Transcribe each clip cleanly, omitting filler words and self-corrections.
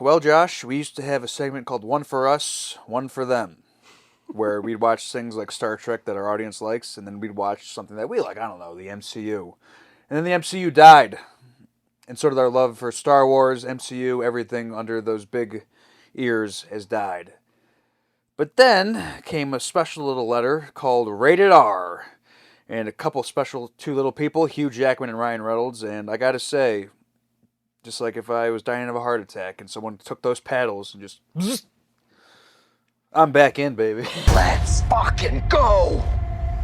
Well, Josh, we used to have a segment called One for Us, One for Them, where we'd watch things like Star Trek that our audience likes, and then we'd watch something that we like. I don't know, the MCU. And then the MCU died, and sort of our love for Star Wars, MCU, everything under those big ears has died. But then came a special little letter called Rated R, and a couple special two little people, Hugh Jackman and Ryan Reynolds, and I gotta say, just like if I was dying of a heart attack and someone took those paddles and just, I'm back in, baby. Let's fucking go!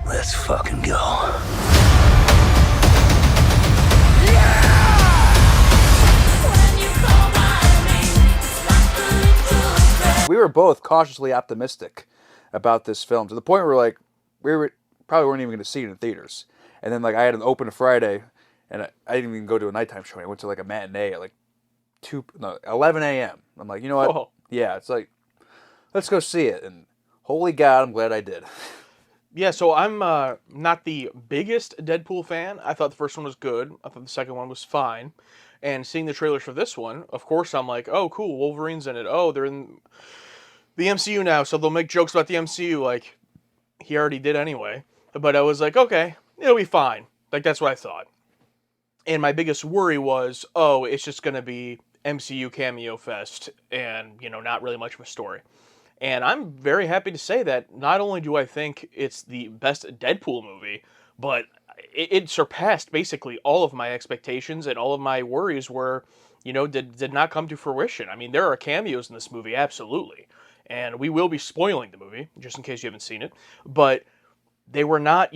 Let's fucking go. We were both cautiously optimistic about this film to the point where probably weren't even going to see it in theaters. And then I had an open Friday, and I didn't even go to a nighttime showing. I went to a matinee at 11 a.m. I'm like, you know what? Whoa. Yeah, it's like, let's go see it. And holy God, I'm glad I did. Yeah, so I'm not the biggest Deadpool fan. I thought the first one was good. I thought the second one was fine. And seeing the trailers for this one, of course, I'm like, oh, cool, Wolverine's in it. Oh, they're in the MCU now, so they'll make jokes about the MCU like he already did anyway. But I was like, okay, it'll be fine. That's what I thought. And my biggest worry was, oh, it's just going to be MCU cameo fest and, not really much of a story. And I'm very happy to say that not only do I think it's the best Deadpool movie, but it surpassed basically all of my expectations, and all of my worries were, did not come to fruition. I mean, there are cameos in this movie, absolutely. And we will be spoiling the movie, just in case you haven't seen it. But they were not,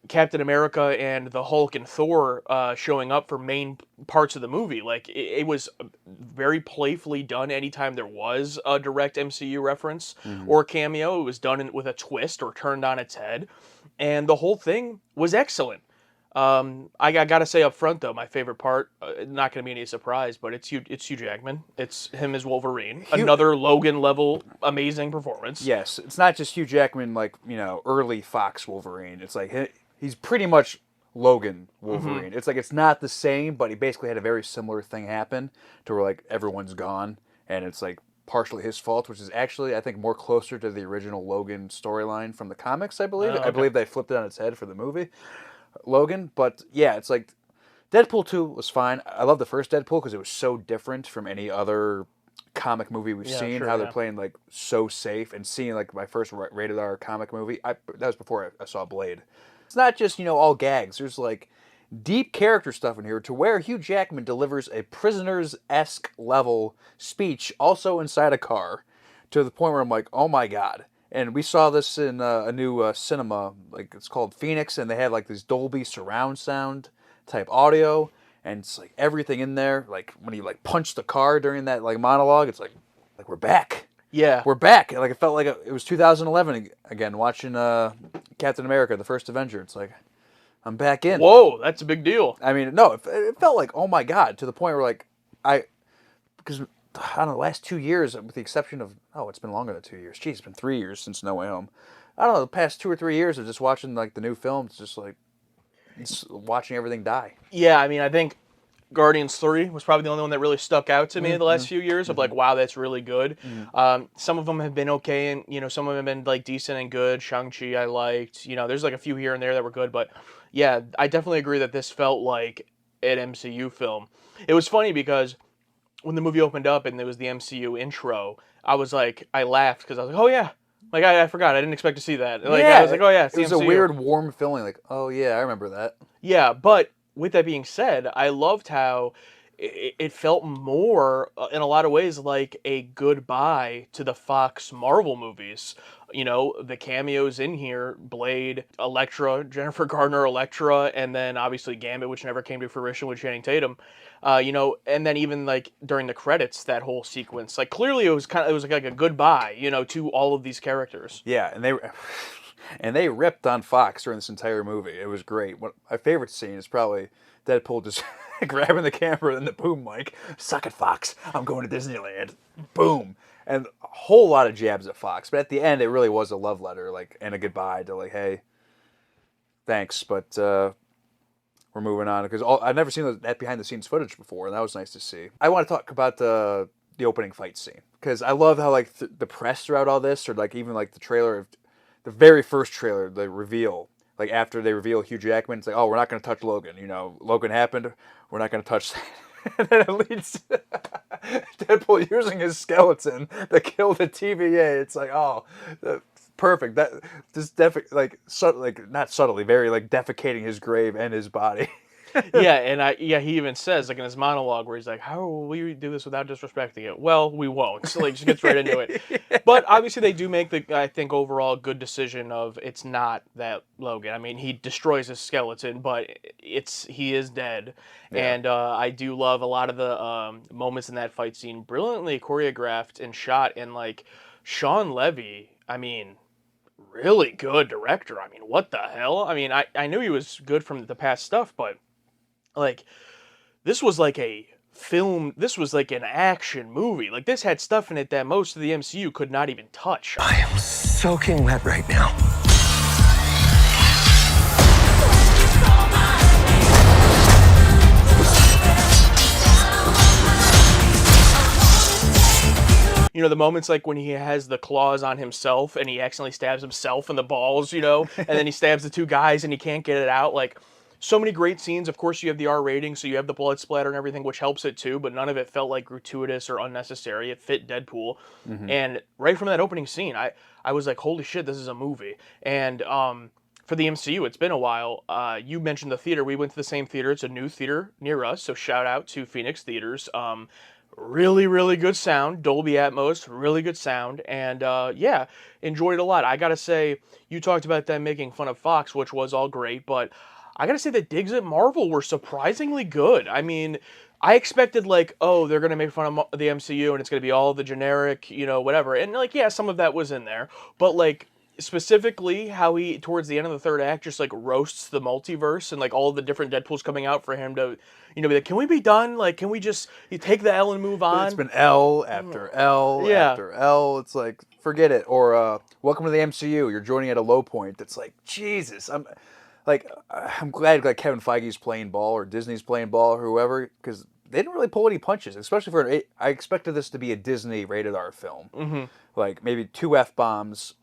Captain America and the Hulk and Thor showing up for main parts of the movie. It was very playfully done anytime there was a direct MCU reference or cameo. It was done with a twist or turned on its head. And the whole thing was excellent. I gotta say up front though, my favorite part, not gonna be any surprise, but it's Hugh Jackman. It's him as Wolverine. Another Logan level amazing performance. Yes, it's not just Hugh Jackman early Fox Wolverine. It's he's pretty much Logan Wolverine. It's it's not the same, but he basically had a very similar thing happen to where everyone's gone, and it's partially his fault, which is actually I think more closer to the original Logan storyline from the comics. I believe. Okay. I believe they flipped it on its head for the movie Logan, but yeah, it's Deadpool 2 was fine. I love the first Deadpool because it was so different from any other comic movie we've seen. Sure, how yeah. they're playing so safe, and seeing my first rated R comic movie. That was before I saw Blade. It's not just all gags. There's deep character stuff in here to where Hugh Jackman delivers a prisoner's-esque level speech also inside a car to the point where I'm like, oh my God. And we saw this in a new cinema, it's called Phoenix, and they have these Dolby surround sound type audio, and it's everything in there. When he punched the car during that monologue, it's we're back. Yeah. We're back. It felt like it was 2011 again, watching Captain America, the First Avenger. It's I'm back in. Whoa, that's a big deal. I mean, no, it felt oh my God, to the point where because I don't know, the last 2 years, with the exception of, it's been longer than 2 years. Geez, it's been 3 years since No Way Home. I don't know, the past 2 or 3 years of just watching the new films, just watching everything die. Yeah, I mean, I think Guardians 3 was probably the only one that really stuck out to me in the last few years of wow, that's really good. Some of them have been okay, and some of them have been decent and good. Shang-Chi I liked. There's a few here and there that were good, but yeah, I definitely agree that this felt like an MCU film. It was funny because when the movie opened up and there was the MCU intro, I laughed because I was like, oh yeah. I forgot. I didn't expect to see that. I was like, oh yeah, it's it was the a MCU. weird, warm feeling. Oh yeah, I remember that. Yeah, but with that being said, I loved how it felt more, in a lot of ways, like a goodbye to the Fox Marvel movies. The cameos in here, Blade, Elektra, Jennifer Garner Elektra, and then obviously Gambit, which never came to fruition with Channing Tatum. And then even during the credits, that whole sequence, clearly it was like a goodbye, to all of these characters. Yeah, and they ripped on Fox during this entire movie. It was great. My favorite scene is probably Deadpool just grabbing the camera and the boom mic. Suck it, Fox. I'm going to Disneyland. Boom. And a whole lot of jabs at Fox. But at the end, it really was a love letter, and a goodbye to hey, thanks, but we're moving on. Because I've never seen that behind the scenes footage before, and that was nice to see. I want to talk about the opening fight scene, because I love how like the press throughout all this, or like even like the trailer, the very first trailer, the reveal, like after they reveal Hugh Jackman, it's like, oh, we're not going to touch Logan. You know, Logan happened. We're not going to touch that. And then it leads to Deadpool using his skeleton to kill the TVA. It's like, oh, perfect. That just like not subtly, very like defecating his grave and his body. Yeah, and he even says like in his monologue where he's like, "How will we do this without disrespecting it?" Well, we won't. So like, just gets right into it. Yeah. But obviously, they do make the I think overall good decision of it's not that Logan. I mean, he destroys his skeleton, but he is dead. Yeah. And I do love a lot of the moments in that fight scene, brilliantly choreographed and shot. And like Sean Levy, I mean, really good director. I mean, what the hell? I mean, I knew he was good from the past stuff, but like this was like a film, this was like an action movie. Like this had stuff in it that most of the MCU could not even touch. I am soaking wet right now. You know, the moments like when he has the claws on himself and he accidentally stabs himself in the balls, you know, and then he stabs the two guys and he can't get it out. Like, so many great scenes. Of course, you have the R rating, so you have the blood splatter and everything, which helps it too, but none of it felt like gratuitous or unnecessary. It fit Deadpool. And right from that opening scene, I was like, holy shit, this is a movie. And for the MCU, it's been a while. You mentioned the theater. We went to the same theater. It's a new theater near us, so shout out to Phoenix Theaters. Really, really good sound. Dolby Atmos, really good sound. And yeah, enjoyed it a lot. I gotta say, you talked about them making fun of Fox, which was all great, but I gotta say the digs at Marvel were surprisingly good. I mean, I expected like, oh, they're gonna make fun of the MCU and it's gonna be all the generic, you know, whatever. And like, yeah, some of that was in there, but like specifically how he towards the end of the third act just like roasts the multiverse and like all the different Deadpools coming out for him to, you know, be like, can we be done? Like, can we just you take the L and move on? It's been L after L Yeah. after L. It's like, forget it. Or welcome to the MCU. You're joining at a low point. It's like, Jesus. I'm glad like Kevin Feige's playing ball or Disney's playing ball or whoever, because they didn't really pull any punches, especially for I expected this to be a Disney rated R film. Like maybe 2 F-bombs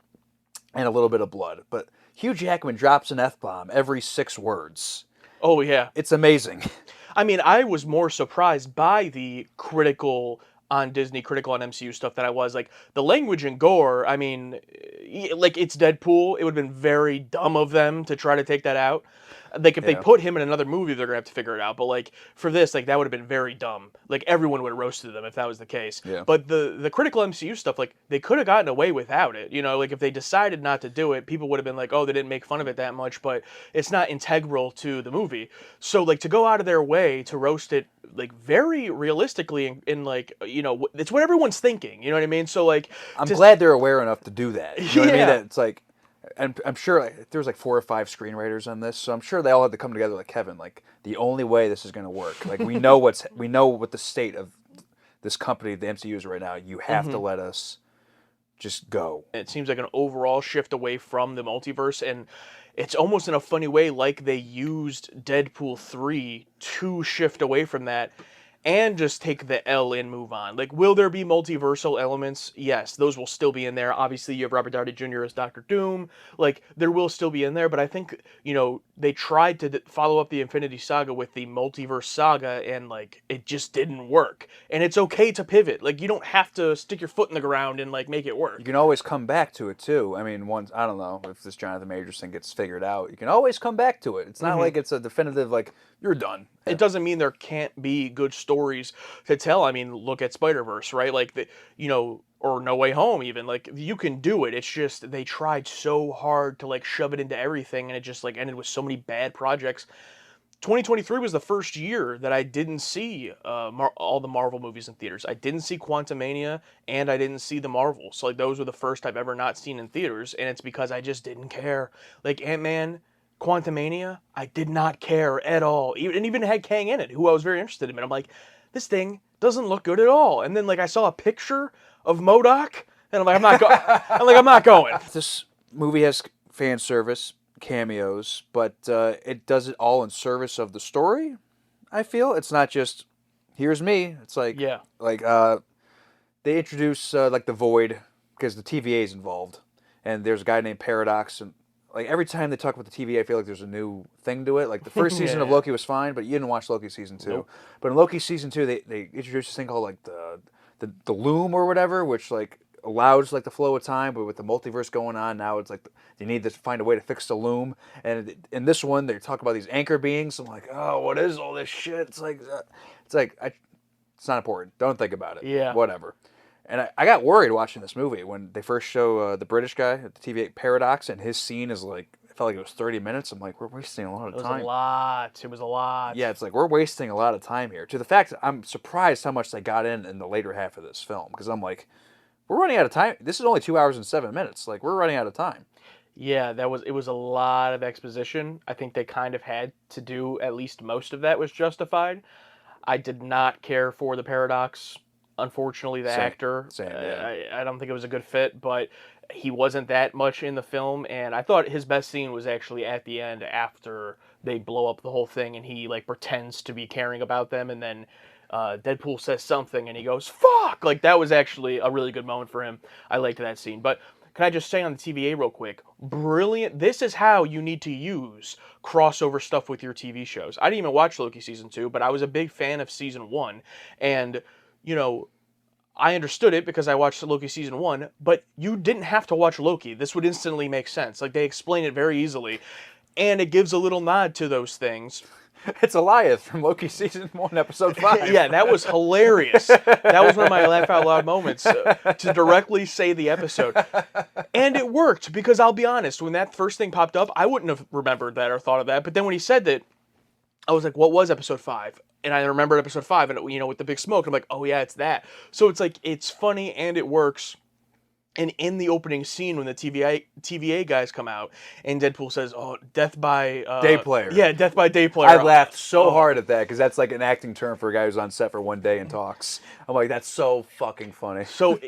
and a little bit of blood. But Hugh Jackman drops an F-bomb every 6 words. Oh yeah. It's amazing. I mean, I was more surprised by the critical on Disney, critical on MCU stuff that I was. Like, the language and gore, I mean, like, it's Deadpool. It would have been very dumb of them to try to take that out. Like, if they put him in another movie, they're going to have to figure it out. But, like, for this, like, that would have been very dumb. Like, everyone would have roasted them if that was the case. Yeah. But the critical MCU stuff, like, they could have gotten away without it. You know, like, if they decided not to do it, people would have been like, oh, they didn't make fun of it that much, but it's not integral to the movie. So, like, to go out of their way to roast it, like, very realistically in like, you know, it's what everyone's thinking. You know what I mean? So, like... I'm glad they're aware enough to do that. You know what I mean? Yeah. That it's like... And I'm sure like, there was like 4 or 5 screenwriters on this, so I'm sure they all had to come together like, Kevin, like, the only way this is going to work. Like, we know what the state of this company, the MCU, is right now. You have to let us just go. It seems like an overall shift away from the multiverse, and it's almost in a funny way like they used Deadpool 3 to shift away from that and just take the L and move on. Like, will there be multiversal elements? Yes, those will still be in there. Obviously, you have Robert Downey Jr. as Doctor Doom. Like, there will still be in there, but I think, you know, they tried to follow up the Infinity Saga with the multiverse saga, and, like, it just didn't work. And it's okay to pivot. Like, you don't have to stick your foot in the ground and, like, make it work. You can always come back to it, too. I mean, once, I don't know if this Jonathan Majors thing gets figured out, you can always come back to it. It's not like it's a definitive, like, you're done. It doesn't mean there can't be good stories to tell. I mean, look at Spider-Verse, right? Like, you know, or No Way Home even. Like, you can do it. It's just they tried so hard to, like, shove it into everything, and it just, like, ended with so many bad projects. 2023 was the first year that I didn't see all the Marvel movies in theaters. I didn't see Quantumania, and I didn't see the Marvels. So, like, those were the first I've ever not seen in theaters, and it's because I just didn't care. Like, Ant-Man... Quantumania, I did not care at all. Even had Kang in it, who I was very interested in. I'm like, this thing doesn't look good at all. And then like I saw a picture of MODOK, and I'm like, I'm not going. This movie has fan service, cameos, but it does it all in service of the story. I feel it's not just here's me. It's like they introduce like the Void because the TVA is involved, and there's a guy named Paradox, and like every time they talk about the TVA, I feel like there's a new thing to it. Like the first season of Yeah. Loki was fine, but you didn't watch Loki season 2. Nope. But in Loki season 2, they introduced this thing called like the loom or whatever, which like allows like the flow of time. But with the multiverse going on now, it's like you need to find a way to fix the loom. And in this one, they talk about these anchor beings. I'm like, oh, what is all this shit? It's like it's not important. Don't think about it. Yeah. Whatever. And I got worried watching this movie when they first show the British guy at the TVA Paradox, and his scene is like, it felt like it was 30 minutes. I'm like, we're wasting a lot of time. It was a lot. Yeah, it's like we're wasting a lot of time here. To the fact that I'm surprised how much they got in the later half of this film, because I'm like, we're running out of time. This is only 2 hours and 7 minutes. Like, we're running out of time. Yeah, it was a lot of exposition. I think they kind of had to do at least most of that was justified. I did not care for the Paradox. Unfortunately, the actor, Same, yeah. I don't think it was a good fit, but he wasn't that much in the film, and I thought his best scene was actually at the end after they blow up the whole thing, and he like pretends to be caring about them, and then Deadpool says something, and he goes, "Fuck!" Like that was actually a really good moment for him. I liked that scene, but. Can I just say on the TVA real quick? Brilliant. This is how you need to use crossover stuff with your TV shows. I didn't even watch Loki season 2, but I was a big fan of season 1. And, you know, I understood it because I watched Loki season 1, but you didn't have to watch Loki. This would instantly make sense. Like, they explain it very easily. And it gives a little nod to those things. It's Elias from Loki season 1, episode 5. Yeah, that was hilarious. That was one of my laugh out loud moments to directly say the episode. And it worked because I'll be honest, when that first thing popped up, I wouldn't have remembered that or thought of that. But then when he said that, I was like, what was episode 5? And I remembered episode 5 and, you know, with the big smoke, I'm like, oh yeah, it's that. So it's like, it's funny and it works. And in the opening scene when the TVA guys come out and Deadpool says, oh, death by... Day player. Yeah, death by day player. I laughed so hard at that because that's like an acting term for a guy who's on set for one day and talks. I'm like, that's so fucking funny. So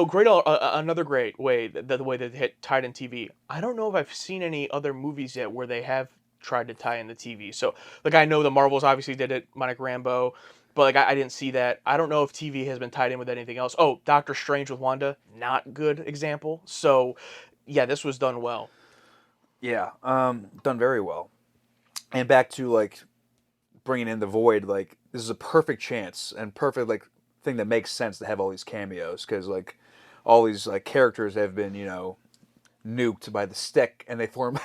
great. Another great way, the way that they tied in TV. I don't know if I've seen any other movies yet where they have tried to tie in the TV. So, like, I know the Marvels obviously did it, Monica Rambeau, but like I didn't see that. I don't know if TV has been tied in with anything else. Oh, Doctor Strange with Wanda, not good example. So, yeah, this was done well. Yeah, done very well. And back to like bringing in the Void, like this is a perfect chance and perfect like thing that makes sense to have all these cameos because like all these like characters have been nuked by the stick and they form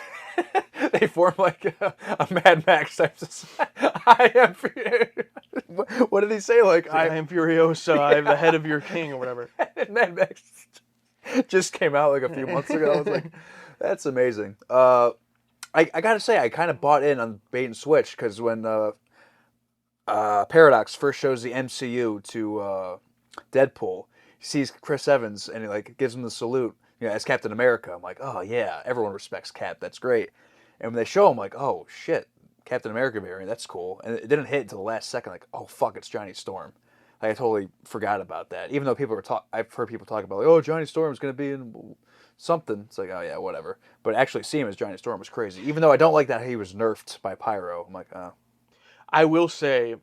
they form like a Mad Max type society. I am. What did he say? Like I am Furiosa. I am the head of your king or whatever. Mad Max just came out like a few months ago. I was like, that's amazing. I gotta say, I kind of bought in on bait and switch because when Paradox first shows the MCU to Deadpool, he sees Chris Evans and he like gives him the salute, as Captain America. I'm like, oh yeah, everyone respects Cap. That's great. And when they show him, like, oh shit, Captain America variant, that's cool. And it didn't hit until the last second, like, oh fuck, it's Johnny Storm. Like, I totally forgot about that. Even though I've heard people talk about like, oh, Johnny Storm's gonna be in something. It's like, oh yeah, whatever. But actually seeing him as Johnny Storm was crazy. Even though I don't like that he was nerfed by Pyro. I'm like, oh. I will say,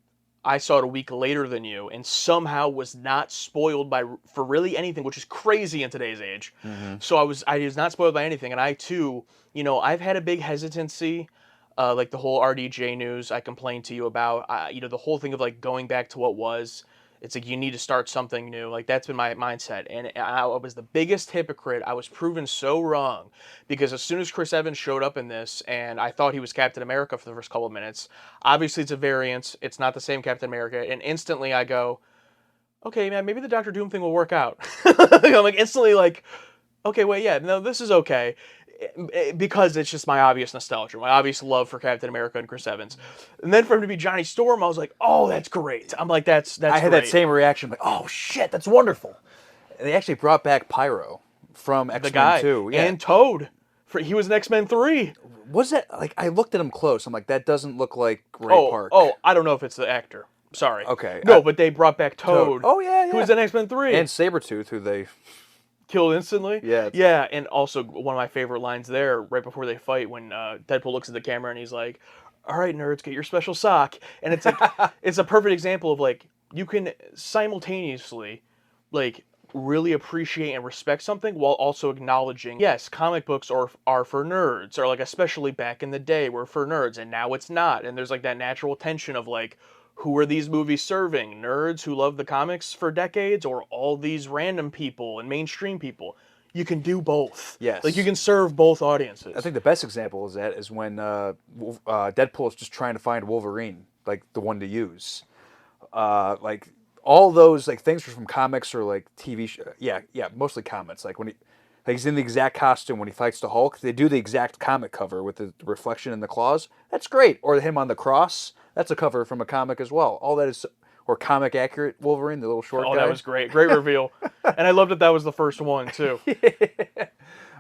I saw it a week later than you, and somehow was not spoiled for really anything, which is crazy in today's age. Mm-hmm. So I was not spoiled by anything, and I too, I've had a big hesitancy, like the whole RDJ news I complained to you about, the whole thing of like going back to what was. It's like you need to start something new. Like that's been my mindset, and I was the biggest hypocrite. I was proven so wrong because as soon as Chris Evans showed up in this, and I thought he was Captain America for the first couple of minutes. Obviously, it's a variant. It's not the same Captain America, and instantly I go, okay, man, maybe the Doctor Doom thing will work out. I'm like instantly like, okay, wait, yeah, no, this is okay. Because it's just my obvious nostalgia, my obvious love for Captain America and Chris Evans. And then for him to be Johnny Storm, I was like, oh, that's great. I'm like, that's I had great. that same reaction, like, oh shit, that's wonderful. And they actually brought back Pyro from X-Men 2. Yeah. And Toad. He was in X-Men 3. Was that, like, I looked at him close. I'm like, that doesn't look like Ray Park. Oh, I don't know if it's the actor. Sorry. Okay. No, but they brought back Toad. Oh, yeah. Who was in X-Men 3. And Sabretooth, who they... killed instantly? Yeah. Yeah, and also one of my favorite lines there, right before they fight, when Deadpool looks at the camera and he's like, all right, nerds, get your special sock. And it's like, it's a perfect example of, like, you can simultaneously, like, really appreciate and respect something while also acknowledging, yes, comic books are for nerds, or like especially back in the day were for nerds, and now it's not. And there's like that natural tension of like, who are these movies serving? Nerds who love the comics for decades, or all these random people and mainstream people? You can do both. Yes. Like you can serve both audiences. I think the best example is that is when Deadpool is just trying to find Wolverine, like the one to use. Like all those like things are from comics or like TV show. Yeah, mostly comics. Like when he's in the exact costume when he fights the Hulk, they do the exact comic cover with the reflection in the claws. That's great. Or him on the cross. That's a cover from a comic as well. All that is, or comic accurate Wolverine, the little short guy. Oh, that was great. Great reveal. And I loved that was the first one, too. People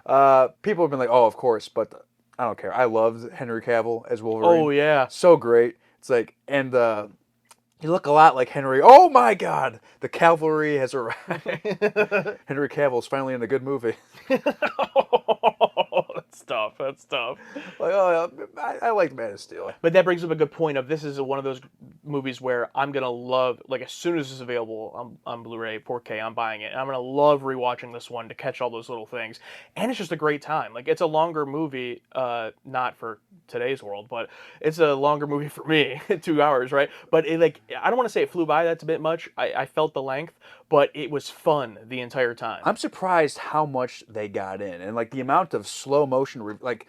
have been like, oh, of course, but I don't care. I loved Henry Cavill as Wolverine. Oh, yeah. So great. It's like, and you look a lot like Henry. Oh, my God. The cavalry has arrived. Henry Cavill's finally in a good movie. That's tough. That's tough. Like, oh, I liked Man of Steel. But that brings up a good point of this is one of those movies where I'm going to love, like as soon as it's available on Blu-ray, 4K, I'm buying it. And I'm going to love rewatching this one to catch all those little things. And it's just a great time. Like it's a longer movie, not for today's world, but it's a longer movie for me, 2 hours, right? But it like, I don't want to say it flew by, that's a bit much. I felt the length, but it was fun the entire time. I'm surprised how much they got in. And like the amount of slow motion, like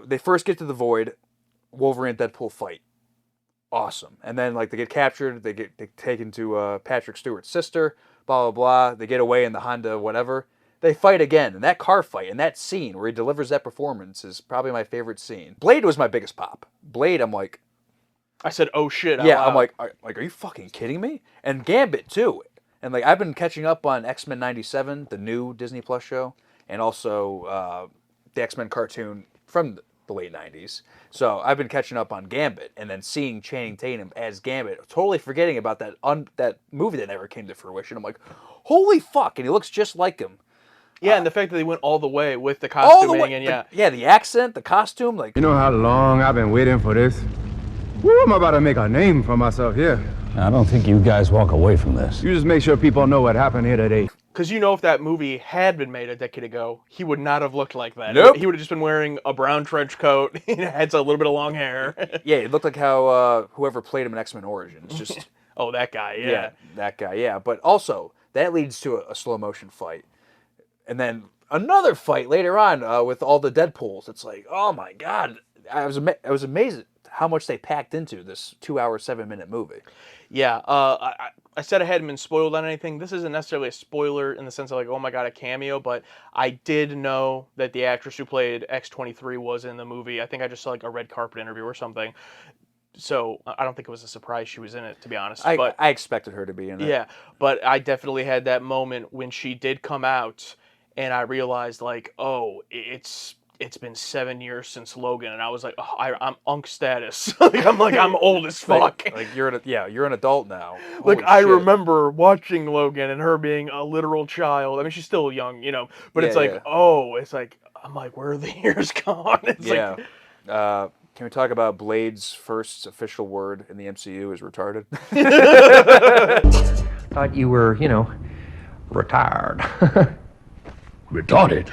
they first get to the Void, Wolverine and Deadpool fight. Awesome. And then like they get captured, they get taken to Patrick Stewart's sister, blah, blah, blah. They get away in the Honda, whatever. They fight again. And that car fight and that scene where he delivers that performance is probably my favorite scene. Blade was my biggest pop. Blade, I'm like... I said, oh shit. Yeah, I'm like, are you fucking kidding me? And Gambit, too. And like I've been catching up on X-Men 97, the new Disney Plus show, and also the X-Men cartoon from the late 90s. So I've been catching up on Gambit, and then seeing Channing Tatum as Gambit, totally forgetting about that movie that never came to fruition. I'm like, holy fuck, and he looks just like him. Yeah, and the fact that they went all the way with the costuming and the accent, the costume, like... You know how long I've been waiting for this? Woo, I'm about to make a name for myself here. I don't think you guys walk away from this. You just make sure people know what happened here today. Because you know if that movie had been made a decade ago, he would not have looked like that. Nope. He would have just been wearing a brown trench coat, had a little bit of long hair. Yeah, it looked like how whoever played him in X-Men Origins. Just Oh, that guy, yeah. Yeah, that guy, yeah. But also, that leads to a slow motion fight. And then another fight later on with all the Deadpools. It's like, oh my God. I was amazed at how much they packed into this 2 hour, 7 minute movie. Yeah, I said I hadn't been spoiled on anything. This isn't necessarily a spoiler in the sense of like, oh my God, a cameo, but I did know that the actress who played X-23 was in the movie. I think I just saw like a red carpet interview or something. So I don't think it was a surprise she was in it, to be honest. I expected her to be in it. Yeah, but I definitely had that moment when she did come out, and I realized like, oh, it's been 7 years since Logan, and I was like, oh, I'm unk status. I'm old as fuck. Like you're an adult now. Like Holy I shit. remember watching Logan and her being a literal child. I mean, she's still young, but it's like, it's like I'm like, where are the years gone? It's yeah. Can we talk about Blade's first official word in the MCU is retarded? Thought you were, retired. Retarded.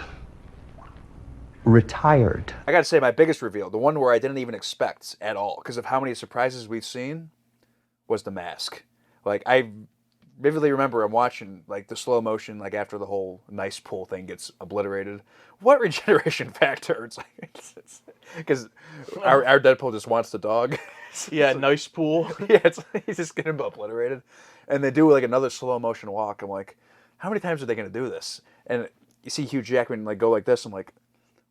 Retired. I gotta say, my biggest reveal, the one where I didn't even expect at all, because of how many surprises we've seen, was the mask. Like, I vividly remember I'm watching, like, the slow motion, like, after the whole nice pool thing gets obliterated. What regeneration factor? It's like, because our Deadpool just wants the dog. yeah, nice pool. Yeah, he's just getting obliterated. And they do, like, another slow motion walk. I'm like, how many times are they gonna do this? And you see Hugh Jackman, like, go like this. I'm like,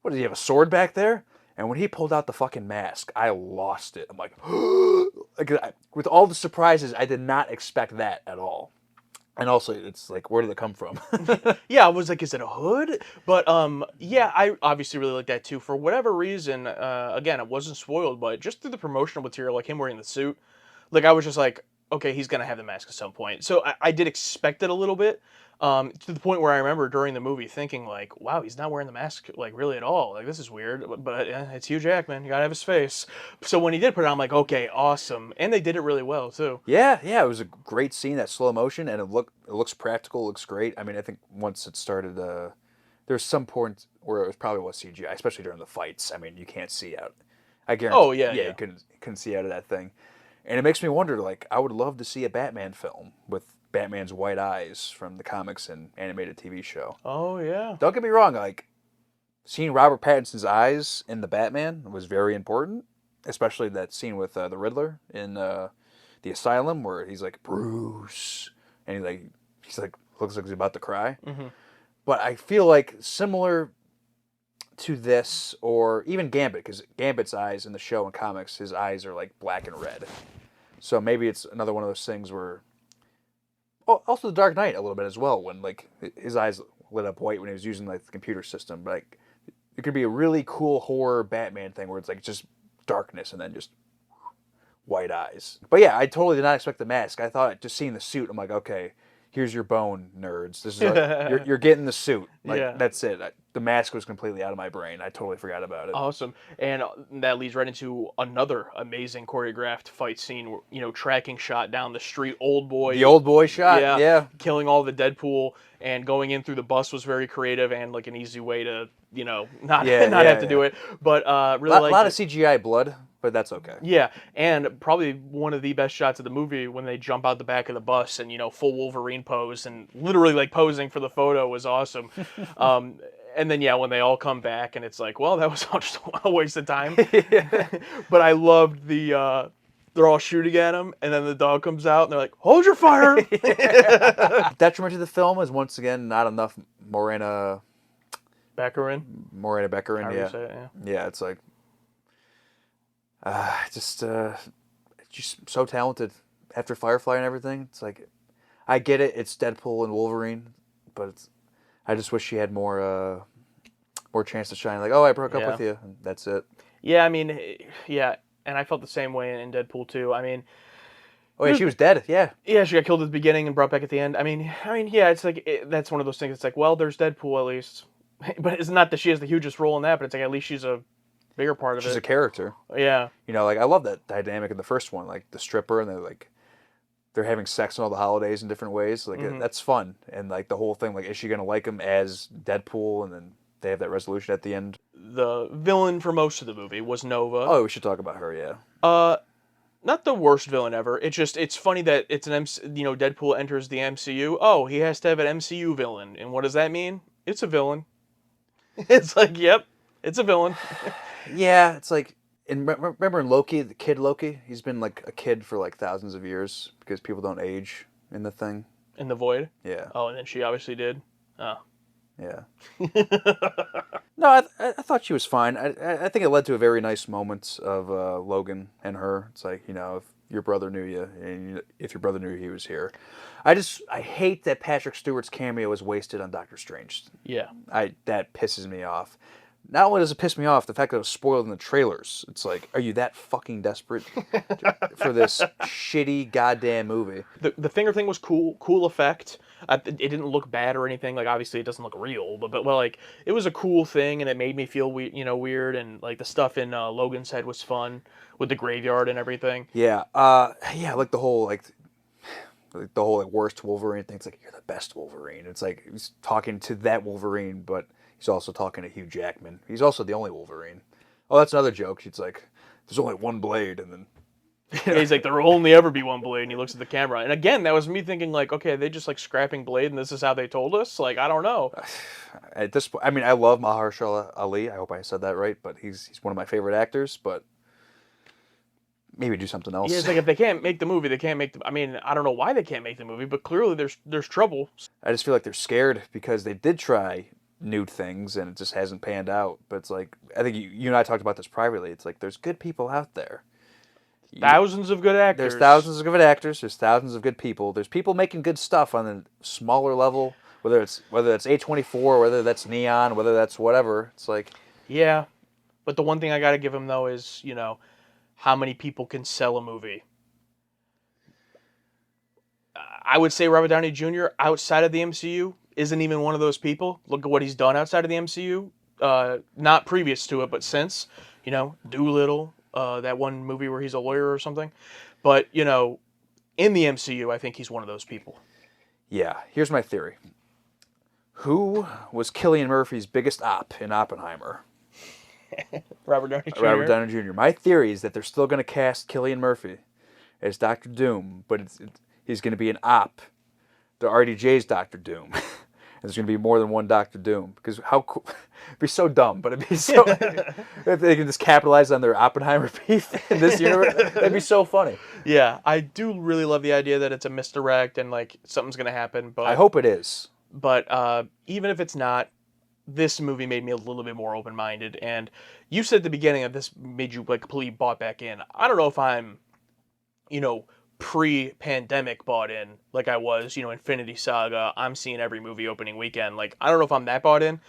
what, does he have a sword back there? And when he pulled out the fucking mask, I lost it. I'm like, with all the surprises, I did not expect that at all. And also, it's like, where did it come from? Yeah, I was like, is it a hood? But yeah, I obviously really like that too. For whatever reason, again, it wasn't spoiled, but just through the promotional material, like him wearing the suit, like I was just like, okay, he's gonna have the mask at some point. So I did expect it a little bit. To the point where I remember during the movie thinking like, wow, he's not wearing the mask like really at all. Like this is weird, but it's Hugh Jackman. You gotta have his face. So when he did put it on, I'm like, okay, awesome. And they did it really well too. Yeah, yeah, it was a great scene, that slow motion, and it looks practical, it looks great. I mean, I think once it started, there's some point where it probably was CGI, especially during the fights. I mean, you can't see out. I guarantee. Oh, yeah, yeah. You couldn't see out of that thing, and it makes me wonder. Like, I would love to see a Batman film with Batman's white eyes from the comics and animated TV show. Oh yeah. Don't get me wrong, like seeing Robert Pattinson's eyes in the Batman was very important, especially that scene with the Riddler in the asylum where he's like Bruce, and he's like looks like he's about to cry. Mm-hmm. But I feel like similar to this, or even Gambit, because Gambit's eyes in the show and comics, his eyes are like black and red. So maybe it's another one of those things where. Oh, also the Dark Knight a little bit as well, when like his eyes lit up white when he was using like the computer system. But like, it could be a really cool horror Batman thing where it's like just darkness and then just white eyes. But yeah, I totally did not expect the mask. I thought just seeing the suit, I'm like, okay, here's your bone, nerds. This is you're getting the suit. Like Yeah. that's it. The mask was completely out of my brain. I totally forgot about it. Awesome. And that leads right into another amazing choreographed fight scene, tracking shot down the street, old boy. The old boy shot. Yeah. Killing all the Deadpool and going in through the bus was very creative and like an easy way to, not have to do it. But really a like lot of CGI blood, but that's okay. Yeah, and probably one of the best shots of the movie when they jump out the back of the bus and full Wolverine pose and literally like posing for the photo was awesome. And then when they all come back and it's like, well, that was all just a waste of time. But I loved the they're all shooting at him and then the dog comes out and they're like, hold your fire. Detriment to the film is once again not enough Morena Baccarin. Baccarin. However Yeah. you say it, Yeah, it's like just so talented after Firefly and everything. It's like I get it, it's Deadpool and Wolverine, but I just wish she had more chance to shine. Like, oh, I broke up with you, and that's it. Yeah, I mean, yeah, and I felt the same way in Deadpool too. I mean, oh yeah, she was dead. Yeah, yeah, she got killed at the beginning and brought back at the end. I mean, yeah, it's like that's one of those things. It's like, well, there's Deadpool at least, but it's not that she has the hugest role in that. But it's like at least she's a bigger part of it. She's a character. Yeah, like I love that dynamic in the first one, like the stripper and they're having sex on all the holidays in different ways. Like that's fun, and like the whole thing, like is she gonna like him as Deadpool, and then they have that resolution at the end. The villain for most of the movie was Nova. Oh, we should talk about her. Yeah. Not the worst villain ever. It's funny that it's Deadpool enters the MCU. Oh, he has to have an MCU villain, and what does that mean? It's a villain. It's like, yep, it's a villain. Yeah, it's like. And remember in Loki, the kid Loki? He's been like a kid for like thousands of years because people don't age in the thing. In the Void? Yeah. Oh, and then she obviously did? Oh. Yeah. No, I thought she was fine. I think it led to a very nice moment of Logan and her. It's like, if your brother knew you, and if your brother knew he was here. I hate that Patrick Stewart's cameo was wasted on Doctor Strange. Yeah. That pisses me off. Not only does it piss me off, the fact that it was spoiled in the trailers. It's like, are you that fucking desperate for this shitty goddamn movie? The finger thing was cool effect. It didn't look bad or anything. Like obviously it doesn't look real, but like it was a cool thing and it made me feel weird and like the stuff in Logan's head was fun with the graveyard and everything. Yeah, like the whole worst Wolverine thing. It's like you're the best Wolverine. It's like he's talking to that Wolverine, but he's also talking to Hugh Jackman. He's also the only Wolverine. Oh, that's another joke. It's like, there's only one blade, and then... Yeah, he's like, there will only ever be one blade, and he looks at the camera. And again, that was me thinking, like, okay, are they just, like, scrapping Blade, and this is how they told us? Like, I don't know. At this point, I mean, I love Mahershala Ali. I hope I said that right, but he's one of my favorite actors, but maybe do something else. Yeah, it's like, if they can't make the movie, they can't make the... I mean, I don't know why they can't make the movie, but clearly there's trouble. I just feel like they're scared because they did try new things and it just hasn't panned out. But it's like, I think you and I talked about this privately. It's like there's good people out there. Thousands of good actors. There's thousands of good actors. There's thousands of good people. There's people making good stuff on a smaller level, whether it's A24, whether that's Neon, whether that's whatever. It's like, yeah, but the one thing I got to give him though is how many people can sell a movie. I would say Robert Downey Jr. outside of the MCU isn't even one of those people. Look at what he's done outside of the MCU. Not previous to it, but since, Doolittle, that one movie where he's a lawyer or something. But, in the MCU, I think he's one of those people. Yeah, here's my theory. Who was Cillian Murphy's biggest op in Oppenheimer? Robert Downey Jr. Robert Downey Jr. My theory is that they're still going to cast Cillian Murphy as Doctor Doom, but he's going to be an op. The RDJ's Doctor Doom. There's going to be more than one Doctor Doom. Because how cool... It'd be so dumb, but it'd be so... if they can just capitalize on their Oppenheimer beef in this universe, that'd be so funny. Yeah, I do really love the idea that it's a misdirect and, like, something's going to happen. But I hope it is. But even if it's not, this movie made me a little bit more open-minded. And you said at the beginning that this made you, like, completely bought back in. I don't know if I'm, pre-pandemic bought in like I was, Infinity Saga. I'm seeing every movie opening weekend. Like, I don't know if I'm that bought in.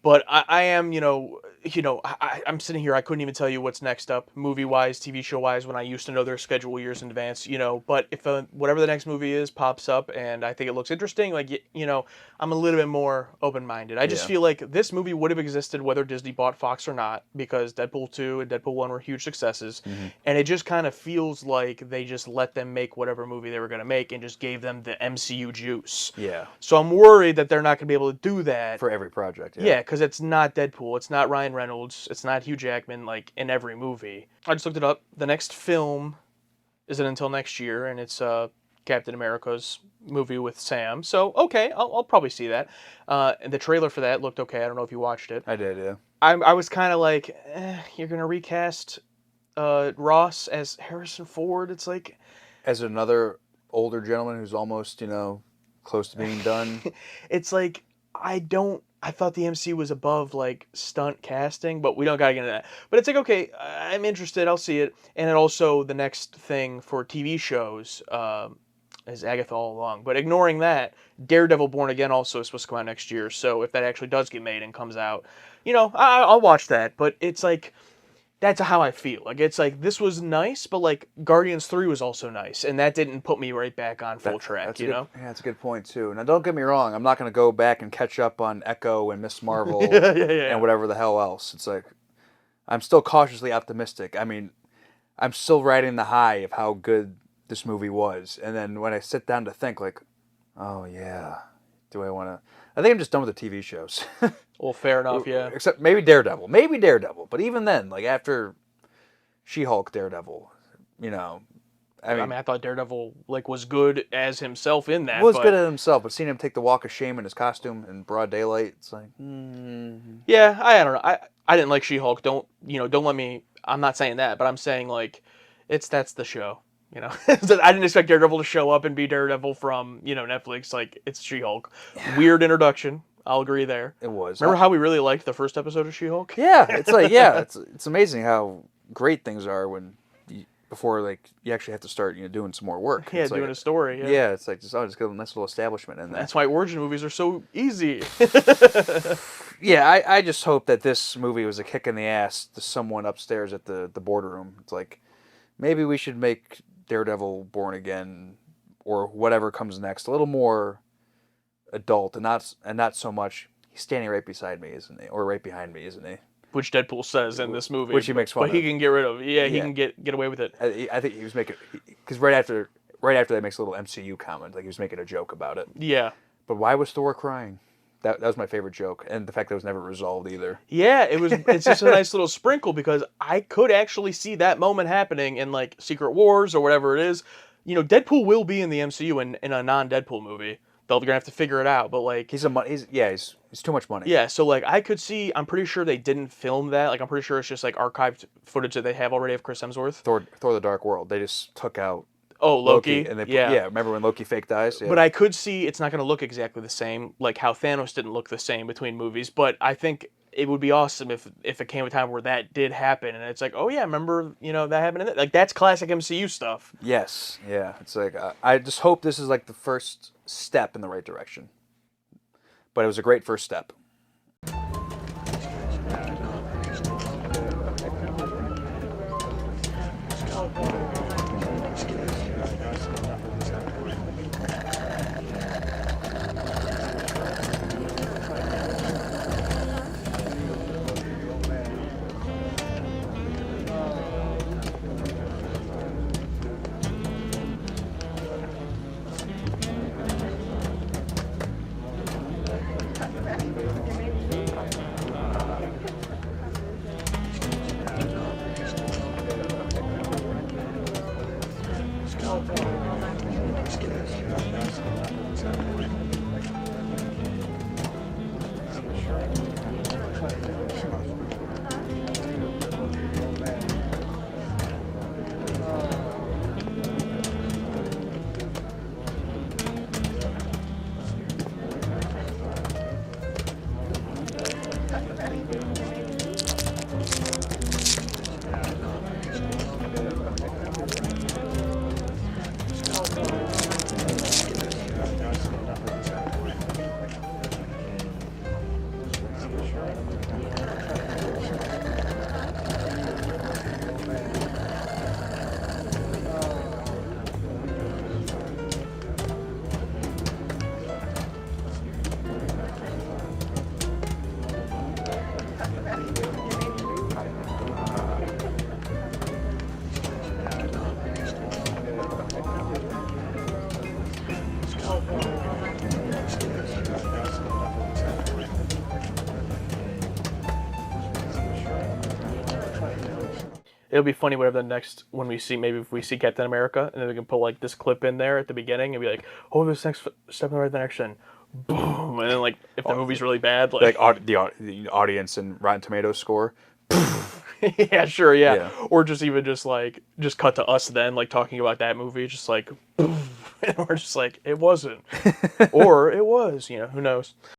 But I am, I'm sitting here, I couldn't even tell you what's next up, movie-wise, TV show-wise, when I used to know their schedule years in advance, But if whatever the next movie is pops up and I think it looks interesting, like, I'm a little bit more open-minded. I just feel like this movie would have existed whether Disney bought Fox or not, because Deadpool 2 and Deadpool 1 were huge successes. Mm-hmm. And it just kind of feels like they just let them make whatever movie they were going to make and just gave them the MCU juice. Yeah. So I'm worried that they're not going to be able to do that. For every project, Yeah, because it's not Deadpool, it's not Ryan Reynolds, it's not Hugh Jackman, like, in every movie. I just looked it up. The next film isn't until next year, and it's Captain America's movie with Sam. So, okay, I'll probably see that. And the trailer for that looked okay. I don't know if you watched it. I did, yeah. I was kind of like, you're going to recast Ross as Harrison Ford? It's like... As another older gentleman who's almost, close to being done. It's like, I thought the MCU was above, like, stunt casting, but we don't gotta get into that. But it's like, okay, I'm interested, I'll see it. And then also, the next thing for TV shows is Agatha All Along. But ignoring that, Daredevil Born Again also is supposed to come out next year. So if that actually does get made and comes out, I'll watch that. But it's like... That's how I feel. Like, it's like, this was nice, but, like, Guardians 3 was also nice, and that didn't put me right back on full track, Yeah, that's a good point, too. Now, don't get me wrong. I'm not going to go back and catch up on Echo and Miss Marvel and whatever the hell else. It's like, I'm still cautiously optimistic. I mean, I'm still riding the high of how good this movie was. And then when I sit down to think, like, oh, yeah, do I want to... I think I'm just done with the TV shows. Well, fair enough, yeah. Except maybe Daredevil. Maybe Daredevil. But even then, like, after She-Hulk, Daredevil, I thought Daredevil, like, was good as himself in that. Was good at himself, but seeing him take the walk of shame in his costume in broad daylight, it's like, Yeah, I don't know. I didn't like She-Hulk. Don't let me... I'm not saying that, but I'm saying, like, that's the show. I didn't expect Daredevil to show up and be Daredevil from, Netflix. Like, it's She-Hulk. Yeah. Weird introduction. I'll agree there. It was. Remember how we really liked the first episode of She-Hulk? Yeah, it's like, it's amazing how great things are before, like, you actually have to start, doing some more work. Yeah, it's doing like, a story. Yeah, yeah, it's like, just get a nice little establishment in there. That's why origin movies are so easy. Yeah, I just hope that this movie was a kick in the ass to someone upstairs at the boardroom. It's like, maybe we should make Daredevil Born Again or whatever comes next a little more adult and not so much he's standing right beside me, isn't he? Or right behind me, isn't he? Which Deadpool says in this movie. Which he makes fun of. But he can get rid of. Yeah, he can get away with it. I think he was making... Because right after that makes a little MCU comment. Like, he was making a joke about it. Yeah. But why was Thor crying? That was my favorite joke. And the fact that it was never resolved either. Yeah, it's just a nice little sprinkle because I could actually see that moment happening in, like, Secret Wars or whatever it is. Deadpool will be in the MCU in a non-Deadpool movie. They're going to have to figure it out, but, like... He's too much money. Yeah, so, like, I could see... I'm pretty sure they didn't film that. Like, I'm pretty sure it's just, like, archived footage that they have already of Chris Hemsworth. Thor the Dark World. They just took out... Oh, Loki. And remember when Loki fake dies? Yeah. But I could see it's not going to look exactly the same, like how Thanos didn't look the same between movies. But I think it would be awesome if it came a time where that did happen, and it's like, oh yeah, remember that happened in it? Like, that's classic MCU stuff. Yes, yeah. It's like I just hope this is like the first step in the right direction. But it was a great first step. It'll be funny whatever when we see, maybe if we see Captain America, and then we can put like this clip in there at the beginning and be like, oh, this next step in the right direction, boom, and then like if the movie's really bad, like the audience and Rotten Tomatoes score. yeah, sure, yeah. Yeah. Or just even just cut to us then like talking about that movie, just like, boom, and we're just like, it wasn't, or it was, who knows.